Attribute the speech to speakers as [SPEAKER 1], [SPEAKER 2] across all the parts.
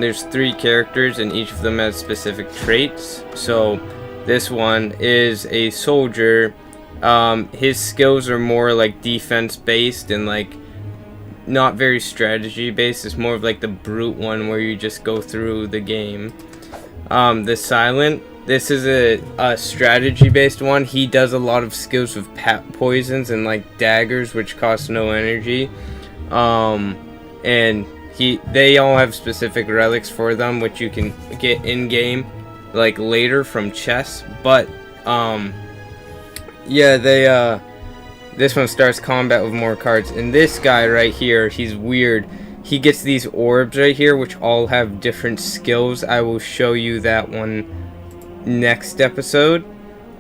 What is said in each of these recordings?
[SPEAKER 1] there's 3 characters and each of them has specific traits. So this one is a soldier. His skills are more like defense based and like not very strategy based. It's more of like the brute one where you just go through the game. The silent, this is a strategy based one. He does a lot of skills with poisons and like daggers, which cost no energy. And they all have specific relics for them, which you can get in game like later from chests. But yeah, this one starts combat with more cards. And this guy right here, he's weird. He gets these orbs right here, which all have different skills. I will show you that one next episode.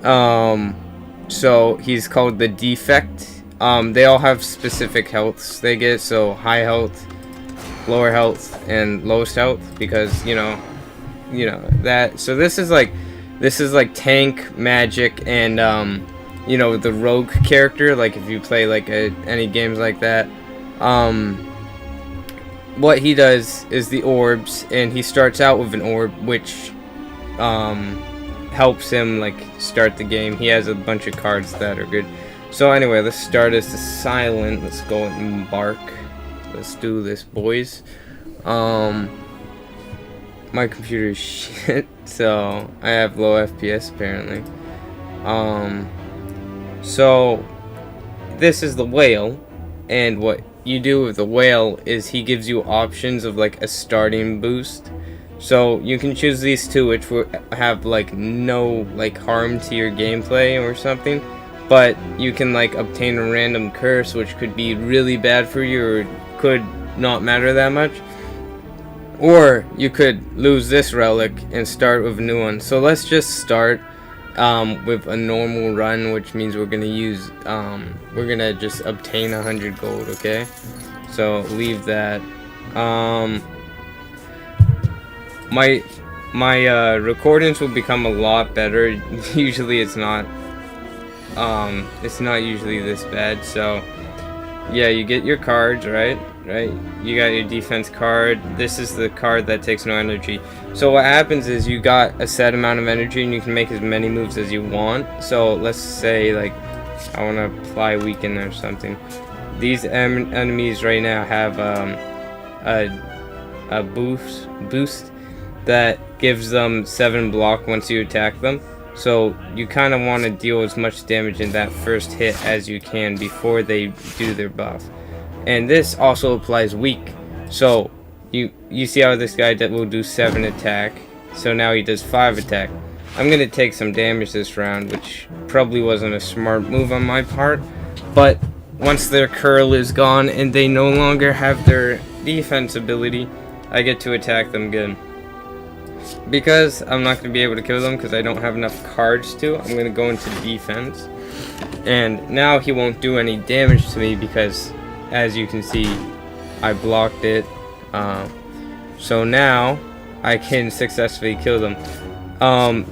[SPEAKER 1] So he's called the Defect. They all have specific healths they get. So high health, lower health, and lowest health, because you know that. So this is like tank, magic, and you know, the rogue character. Like if you play like any games like that, what he does is the orbs, and he starts out with an orb which helps him like start the game. He has a bunch of cards that are good. So anyway, let's start as the silent. Let's go and embark. Let's do this, boys. My computer is shit, so I have low FPS apparently. So this is the whale, and what you do with the whale is he gives you options of like a starting boost. So you can choose these 2, which will have like no like harm to your gameplay or something, but you can like obtain a random curse, which could be really bad for you or could not matter that much. Or you could lose this relic and start with a new one. So let's just start with a normal run, which means we're gonna use we're gonna just obtain 100 gold. Okay, so leave that. My recordings will become a lot better. Usually it's not usually this bad. So yeah, you get your cards, right, you got your defense card. This is the card that takes no energy. So what happens is you got a set amount of energy and you can make as many moves as you want. So let's say like I want to apply weaken or something. These enemies right now have a boost that gives them 7 block once you attack them. So you kind of want to deal as much damage in that first hit as you can before they do their buff. And this also applies weak. So you see how this guy will do 7 attack. So now he does 5 attack. I'm going to take some damage this round, which probably wasn't a smart move on my part. But once their curl is gone and they no longer have their defense ability, I get to attack them again. Because I'm not going to be able to kill them because I don't have enough cards to, I'm going to go into defense. And now he won't do any damage to me because, as you can see, I blocked it. So now I can successfully kill them.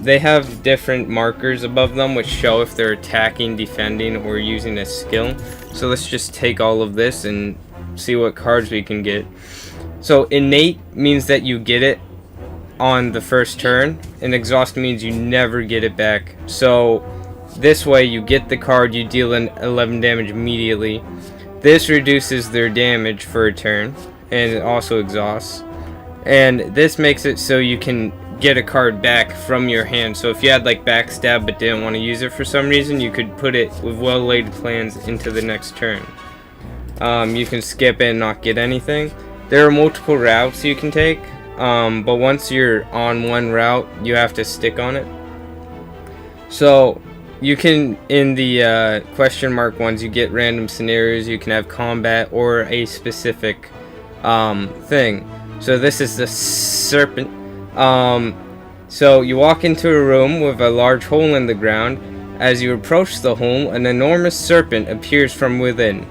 [SPEAKER 1] They have different markers above them which show if they're attacking, defending, or using a skill. So let's just take all of this and see what cards we can get. So innate means that you get it on the first turn, and exhaust means you never get it back. So this way you get the card, you deal 11 damage immediately. This reduces their damage for a turn, and it also exhausts. And this makes it so you can get a card back from your hand. So if you had like backstab but didn't want to use it for some reason, you could put it with well laid plans into the next turn. You can skip it and not get anything. There are multiple routes you can take, but once you're on one route you have to stick on it. So you can, in the question mark ones, you get random scenarios. You can have combat or a specific thing. So this is the serpent. So you walk into a room with a large hole in the ground. As you approach the hole, an enormous serpent appears from within.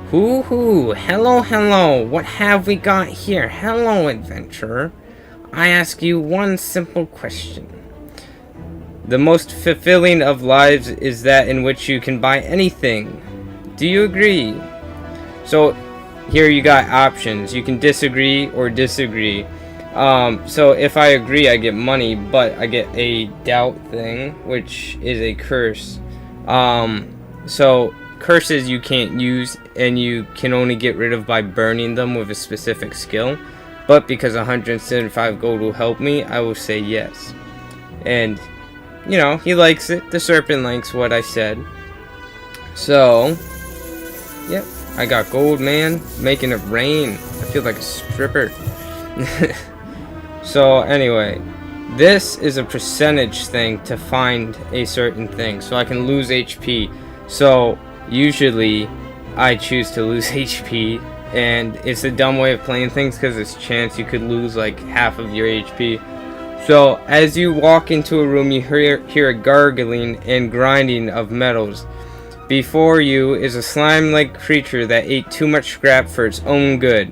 [SPEAKER 1] Hoo-hoo, hello, what have we got here? Hello, adventurer. I ask you one simple question. The most fulfilling of lives is that in which you can buy anything. Do you agree? So here you got options. You can disagree or disagree. So if I agree, I get money, but I get a doubt thing, which is a curse. So curses you can't use, and you can only get rid of by burning them with a specific skill. But because 175 gold will help me, I will say yes. And, you know, he likes it. The serpent likes what I said. So, yep, I got gold, man. Making it rain. I feel like a stripper. So, anyway, this is a percentage thing to find a certain thing. So I can lose HP. So, usually, I choose to lose HP. And it's a dumb way of playing things because there's a chance you could lose like half of your HP. So as you walk into a room, you hear a gargling and grinding of metals. Before you is a slime-like creature that ate too much scrap for its own good.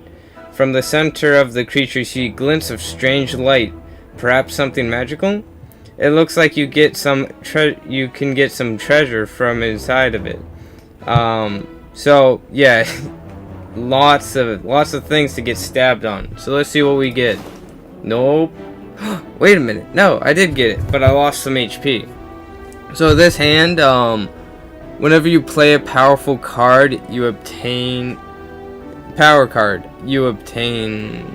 [SPEAKER 1] From the center of the creature you see glints of strange light, perhaps something magical. It looks like you can get some treasure from inside of it. So yeah. Lots of things to get stabbed on. So let's see what we get. Nope. Wait a minute. No, I did get it, but I lost some HP. So this hand, whenever you play a powerful card, you obtain power card. You obtain.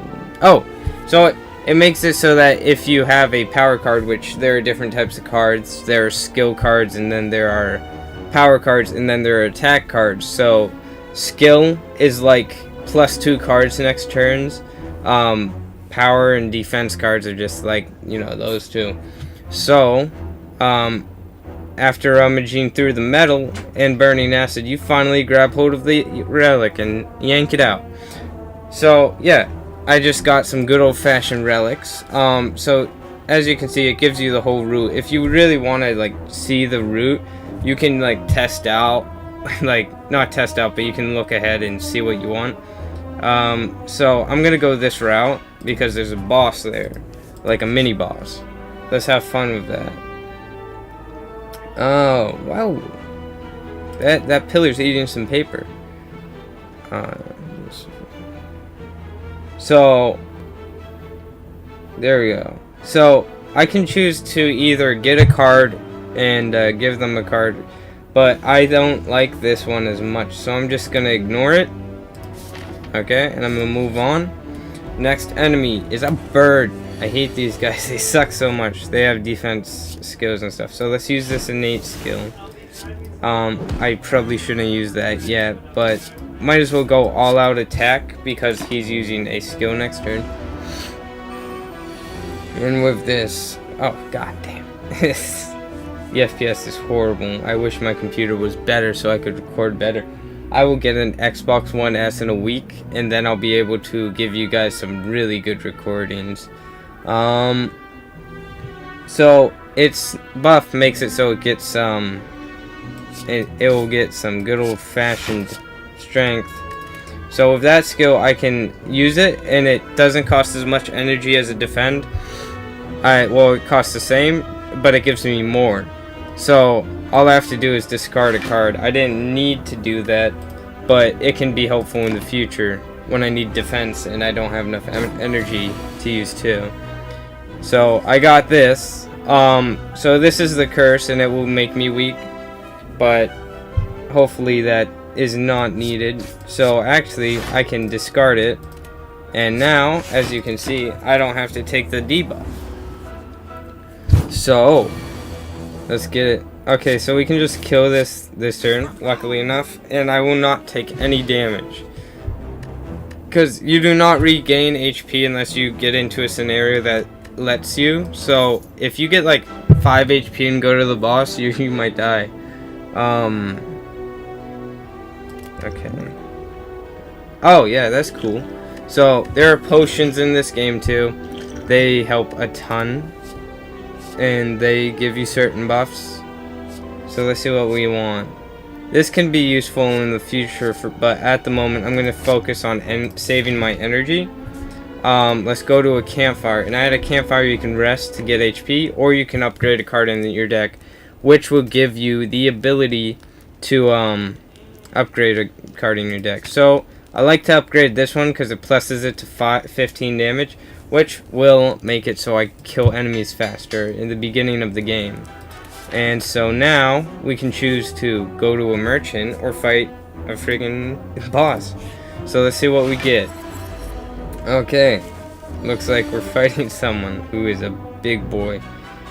[SPEAKER 1] Oh, so it makes it so that if you have a power card, which there are different types of cards, there are skill cards, and then there are power cards, and then there are attack cards. So skill is like +2 cards next turns. Power and defense cards are just like, you know, those two. So, after rummaging through the metal and burning acid, you finally grab hold of the relic and yank it out. So, yeah, I just got some good old-fashioned relics. So, as you can see, it gives you the whole route. If you really want to, like, see the route, you can, like, test out. Like, not test out, but you can look ahead and see what you want. So I'm gonna go this route because there's a boss there, like a mini boss. Let's have fun with that. Oh wow, that pillar's eating some paper. So there we go. So I can choose to either get a card and give them a card, but I don't like this one as much, so I'm just gonna ignore it. Okay, and I'm gonna move on. Next enemy is a bird. I hate these guys. They suck so much. They have defense skills and stuff. So let's use this innate skill. I probably shouldn't use that yet, but might as well go all out attack because he's using a skill next turn. And with this, oh god damn. The FPS is horrible. I wish my computer was better so I could record better. I will get an Xbox One S in a week, and then I'll be able to give you guys some really good recordings. So its buff makes it so it gets it will get some good old-fashioned strength. So with that skill, I can use it, and it doesn't cost as much energy as a defend. Well, it costs the same, but it gives me more. So all I have to do is discard a card. I didn't need to do that, but it can be helpful in the future when I need defense and I don't have enough energy to use too. So I got this. So this is the curse, and it will make me weak, but hopefully that is not needed. So actually I can discard it, and now as you can see, I don't have to take the debuff. So let's get it. Okay, so we can just kill this turn, luckily enough, and I will not take any damage. Because you do not regain HP unless you get into a scenario that lets you. So if you get like 5 HP and go to the boss, you might die. Okay. Oh yeah, that's cool. So there are potions in this game too. They help a ton, and they give you certain buffs. So let's see what we want. This can be useful in the future, but at the moment I'm going to focus on saving my energy. Let's go to a campfire, and at a campfire you can rest to get HP, or you can upgrade a card in your deck, which will give you the ability to upgrade a card in your deck. So I like to upgrade this one because it pluses it to 15 damage, which will make it so I kill enemies faster in the beginning of the game. And so now we can choose to go to a merchant or fight a friggin' boss. So let's see what we get. Okay, looks like we're fighting someone who is a big boy.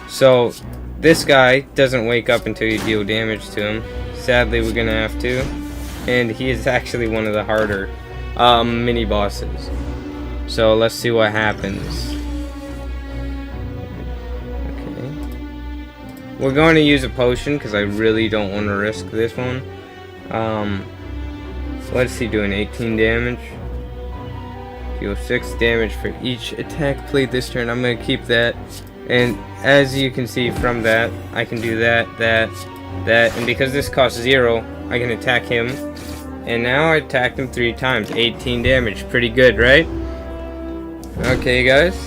[SPEAKER 1] So this guy doesn't wake up until you deal damage to him. Sadly, we're gonna have to. And he is actually one of the harder mini bosses. So let's see what happens. We're going to use a potion because I really don't want to risk this one. What's he doing? 18 damage. Deal 6 damage for each attack played this turn. I'm going to keep that. And as you can see from that, I can do that. And because this costs 0, I can attack him. And now I attacked him 3 times. 18 damage. Pretty good, right? Okay, guys.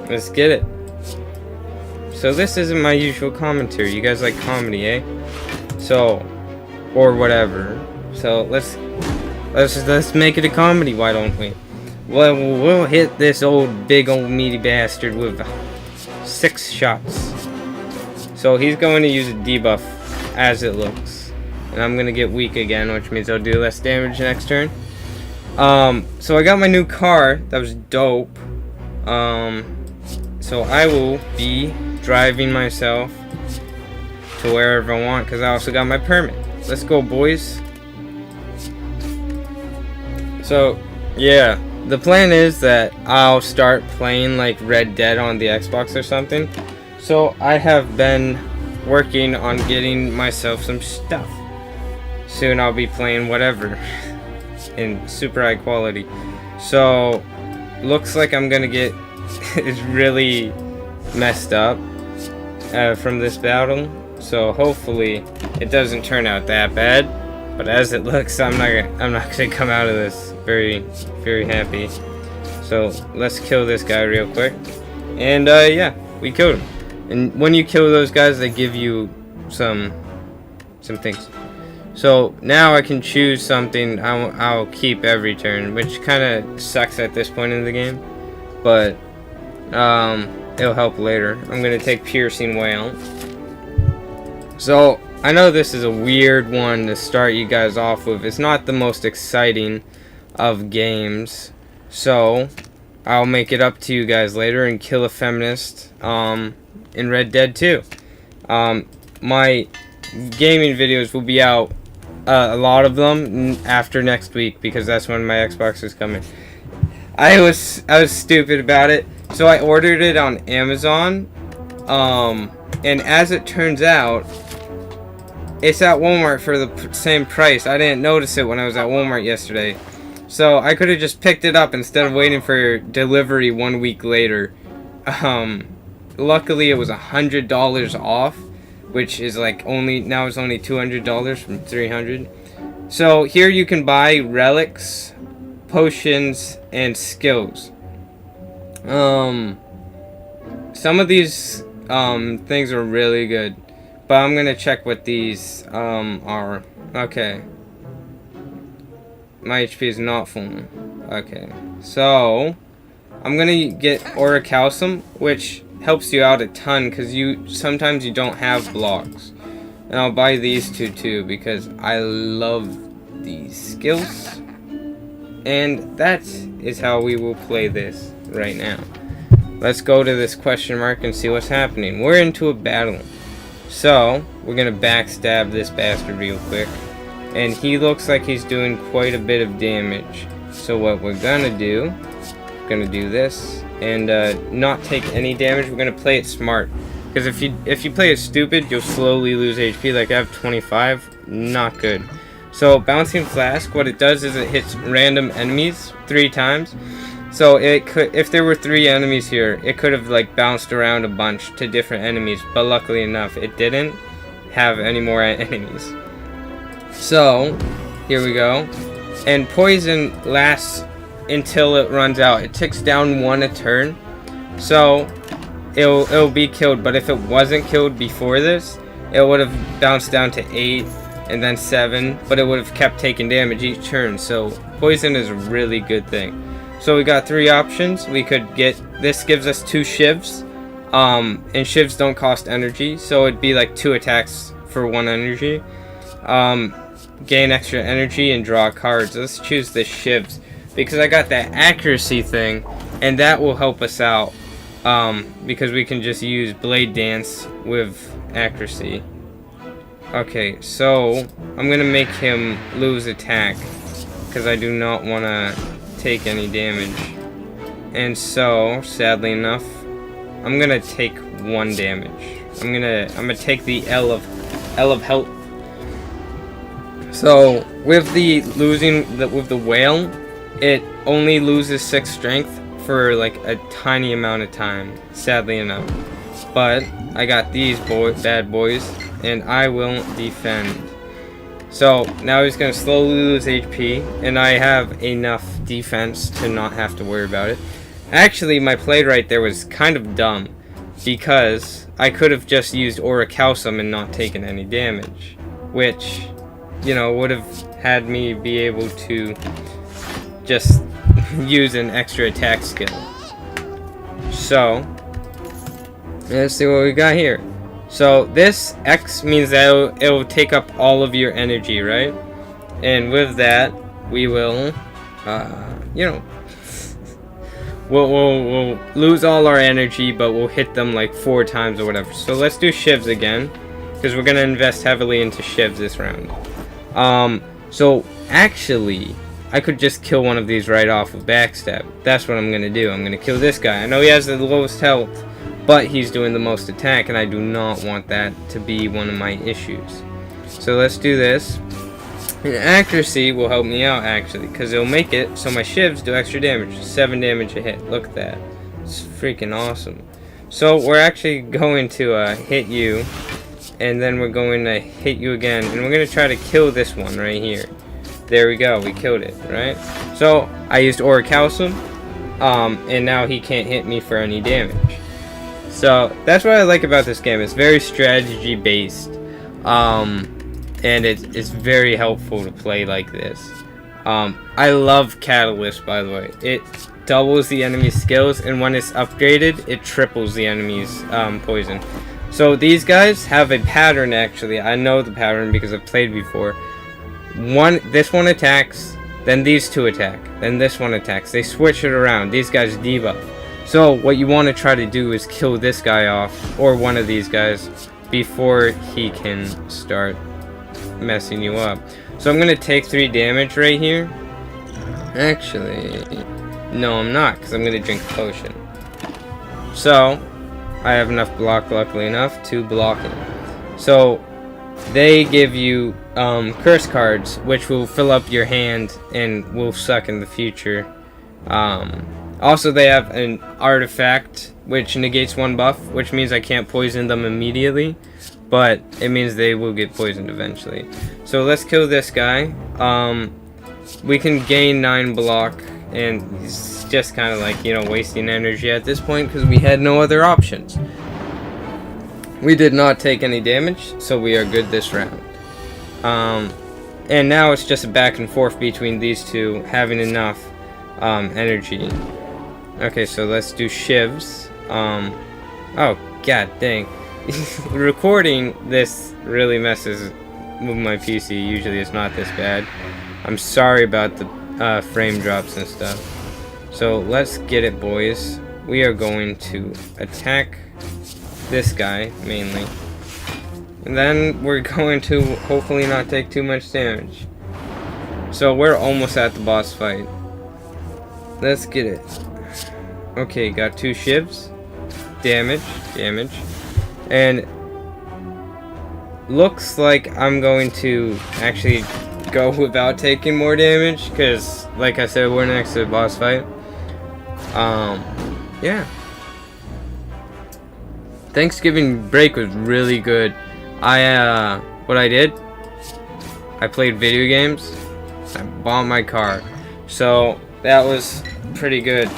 [SPEAKER 1] Let's get it. So this isn't my usual commentary. You guys like comedy, eh? So, or whatever. So let's make it a comedy. Why don't we? Well, we'll hit this big old meaty bastard with 6 shots. So he's going to use a debuff as it looks, and I'm gonna get weak again, which means I'll do less damage next turn. So I got my new car. That was dope. So I will be driving myself to wherever I want because I also got my permit. Let's go, boys. So yeah, the plan is that I'll start playing like Red Dead on the Xbox or something. So I have been working on getting myself some stuff. Soon I'll be playing whatever in super high quality. So looks like I'm gonna get it's really messed up from this battle, so hopefully it doesn't turn out that bad. But as it looks, I'm not gonna come out of this very happy. So let's kill this guy real quick. And yeah, we killed him. And when you kill those guys, they give you some things. So now I can choose something I'll keep every turn, which kind of sucks at this point in the game, but it'll help later. I'm gonna take Piercing Wail. So I know this is a weird one to start you guys off with. It's not the most exciting of games, so I'll make it up to you guys later and kill a feminist in Red Dead 2. My gaming videos will be out, a lot of them, after next week because that's when my Xbox is coming. I was stupid about it. So I ordered it on Amazon, and as it turns out, it's at Walmart for the same price. I didn't notice it when I was at Walmart yesterday. So I could have just picked it up instead of waiting for delivery 1 week later. Luckily it was $100 off, which is like now it's only $200 from $300. So here you can buy relics, potions, and skills. Some of these things are really good, but I'm gonna check what these are. Okay, my HP is not full. Okay, so I'm gonna get Orichalcum, which helps you out a ton because sometimes you don't have blocks. And I'll buy these two too because I love these skills. And that is how we will play this right now. Let's go to this question mark and see what's happening. We're into a battle. So we're gonna backstab this bastard real quick. And he looks like he's doing quite a bit of damage. So what we're gonna do, this and not take any damage. We're gonna play it smart. Because if you play it stupid, you'll slowly lose HP. Like I have 25, not good. So Bouncing Flask, what it does is it hits random enemies 3 times. So it could, if there were 3 enemies here, it could have like bounced around a bunch to different enemies. But luckily enough, it didn't have any more enemies. So here we go. And poison lasts until it runs out. It ticks down 1 a turn. So it'll be killed, but if it wasn't killed before this, it would have bounced down to 8 and then 7, but it would have kept taking damage each turn. So poison is a really good thing. So we got 3 options. We could get, this gives us 2 shivs, and shivs don't cost energy, so it'd be like 2 attacks for 1 energy. Gain extra energy and draw cards. Let's choose the shivs because I got that accuracy thing, and that will help us out, because we can just use Blade Dance with accuracy. Okay, so I'm gonna make him lose attack because I do not want to take any damage. And so, sadly enough, I'm gonna take 1 damage. I'm gonna take the L of health. So with the with the whale, it only loses 6 strength for like a tiny amount of time, sadly enough. But I got these bad boys, and I will defend. So now he's gonna slowly lose HP, and I have enough defense to not have to worry about it. Actually, my play right there was kind of dumb, because I could have just used Orichalcum and not taken any damage, which, you know, would have had me be able to just use an extra attack skill. So let's see what we got here. So this X means that it'll take up all of your energy, right? And with that, we will, you know, we'll lose all our energy, but we'll hit them like 4 times or whatever. So let's do shivs again, because we're gonna invest heavily into shivs this round. So actually, I could just kill one of these right off with backstab. That's what I'm gonna do. I'm gonna kill this guy. I know he has the lowest health, but he's doing the most attack, and I do not want that to be one of my issues. So let's do this. And accuracy will help me out, actually, because it'll make it so my shivs do extra damage. 7 damage a hit. Look at that. It's freaking awesome. So we're actually going to hit you, and then we're going to hit you again, and we're going to try to kill this one right here. There we go. We killed it, right? So I used Orichalcum, and now he can't hit me for any damage. So that's what I like about this game. It's very strategy based, and it's very helpful to play like this. I love Catalyst, by the way. It doubles the enemy's skills, and when it's upgraded, it triples the enemy's poison. So these guys have a pattern, actually. I know the pattern because I've played before. This one attacks, then these 2 attack, then this one attacks. They switch it around. These guys debuff. So what you want to try to do is kill this guy off, or one of these guys, before he can start messing you up. So I'm going to take 3 damage right here. Actually, no, I'm not, because I'm going to drink a potion. So I have enough block, luckily enough, to block it. So they give you curse cards, which will fill up your hand and will suck in the future. Also, they have an artifact which negates 1 buff, which means I can't poison them immediately, but it means they will get poisoned eventually. So let's kill this guy. We can gain 9 block, and he's just kind of like, you know, wasting energy at this point because we had no other options. We did not take any damage, so we are good this round. And now it's just a back and forth between these two having enough energy. Okay, so let's do shivs. Oh, god dang. Recording this really messes with my PC. Usually it's not this bad. I'm sorry about the frame drops and stuff. So let's get it, boys. We are going to attack this guy mainly, and then we're going to hopefully not take too much damage. So we're almost at the boss fight. Let's get it. Okay, got 2 shivs. Damage, and looks like I'm going to actually go without taking more damage because, like I said, we're next to the boss fight. Yeah. Thanksgiving break was really good. What I did, I played video games, I bought my car, so that was pretty good.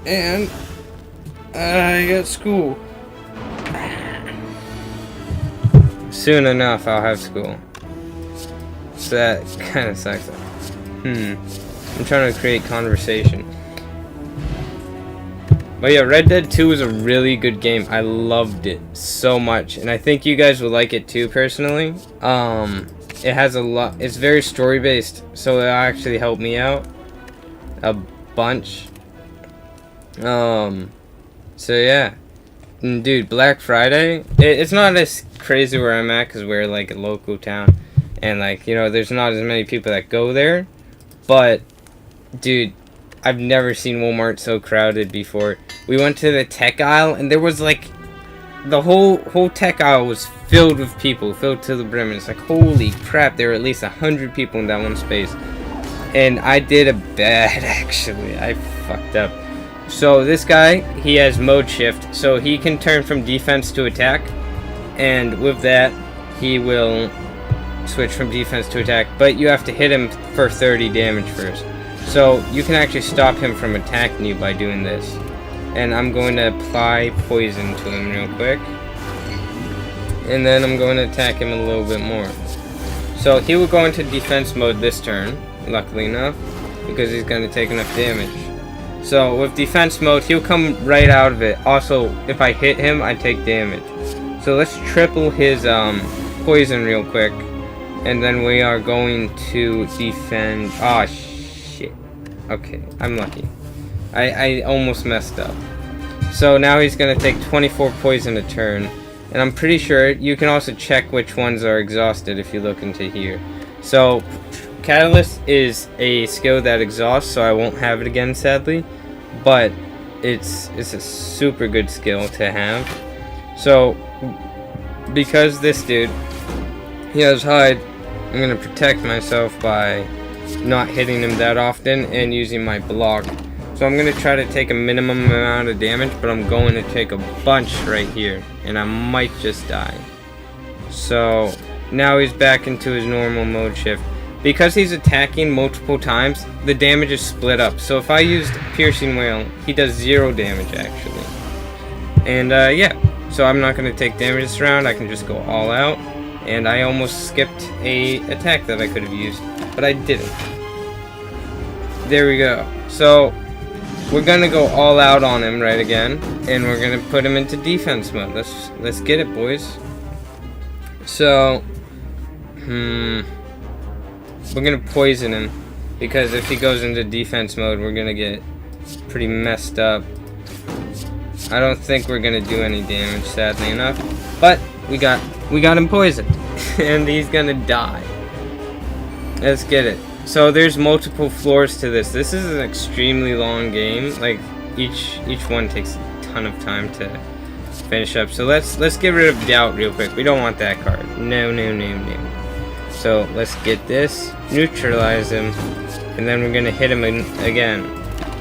[SPEAKER 1] And I got school. Soon enough, I'll have school. So that kind of sucks. I'm trying to create conversation. But yeah, Red Dead 2 is a really good game. I loved it so much, and I think you guys will like it too, personally. It has a lot. It's very story based, so it actually helped me out a bunch. So yeah, and dude, Black Friday. It's not as crazy where I'm at because we're like a local town, and like, you know, there's not as many people that go there. But dude, I've never seen Walmart so crowded before. We went to the tech aisle, and there was like the whole tech aisle was filled with people, filled to the brim. And it's like, holy crap, there were at least 100 people in that one space. And I did a bad, actually. I fucked up. So this guy, he has mode shift, so he can turn from defense to attack. And with that, he will switch from defense to attack. But you have to hit him for 30 damage first. So you can actually stop him from attacking you by doing this. And I'm going to apply poison to him real quick. And then I'm going to attack him a little bit more. So he will go into defense mode this turn, luckily enough, because he's going to take enough damage. So with defense mode, he'll come right out of it. Also, if I hit him, I take damage. So let's triple his poison real quick. And then we are going to defend... Oh, shit. Okay, I'm lucky. I almost messed up. So now he's going to take 24 poison a turn. And I'm pretty sure you can also check which ones are exhausted if you look into here. So Catalyst is a skill that exhausts, so I won't have it again, sadly. But it's a super good skill to have. So because this dude, he has hide, I'm going to protect myself by not hitting him that often and using my block. So I'm going to try to take a minimum amount of damage, but I'm going to take a bunch right here, and I might just die. So now he's back into his normal mode shift. Because he's attacking multiple times, the damage is split up. So if I used Piercing Wail, he does 0 damage actually. And yeah, so I'm not going to take damage this round, I can just go all out. And I almost skipped a attack that I could have used, but I didn't. There we go. So we're gonna go all out on him right again, and we're gonna put him into defense mode. Let's get it, boys. So we're gonna poison him, because if he goes into defense mode, we're gonna get pretty messed up. I don't think we're gonna do any damage, sadly enough, but we got him poisoned. And he's gonna die. Let's get it. So there's multiple floors to this. This is an extremely long game. Like each one takes a ton of time to finish up. So let's get rid of doubt real quick. We don't want that card. No. So let's get this, neutralize him, and then we're gonna hit him again.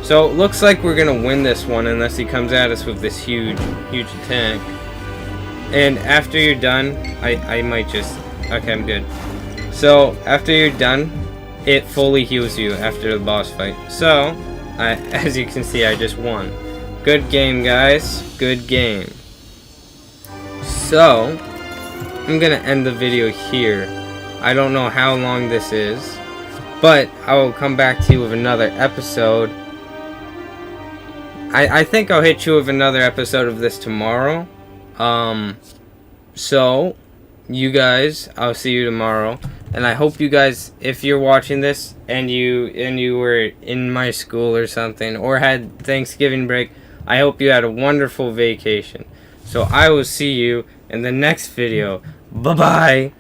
[SPEAKER 1] So it looks like we're gonna win this one unless he comes at us with this huge attack. And after you're done, I might just... Okay, I'm good. So after you're done, it fully heals you after the boss fight. So, as you can see, I just won. Good game, guys. Good game. So, I'm gonna end the video here. I don't know how long this is, but I will come back to you with another episode. I think I'll hit you with another episode of this tomorrow. So, you guys, I'll see you tomorrow. And I hope you guys, if you're watching this and you were in my school or something, or had Thanksgiving break, I hope you had a wonderful vacation. So I will see you in the next video. Bye-bye.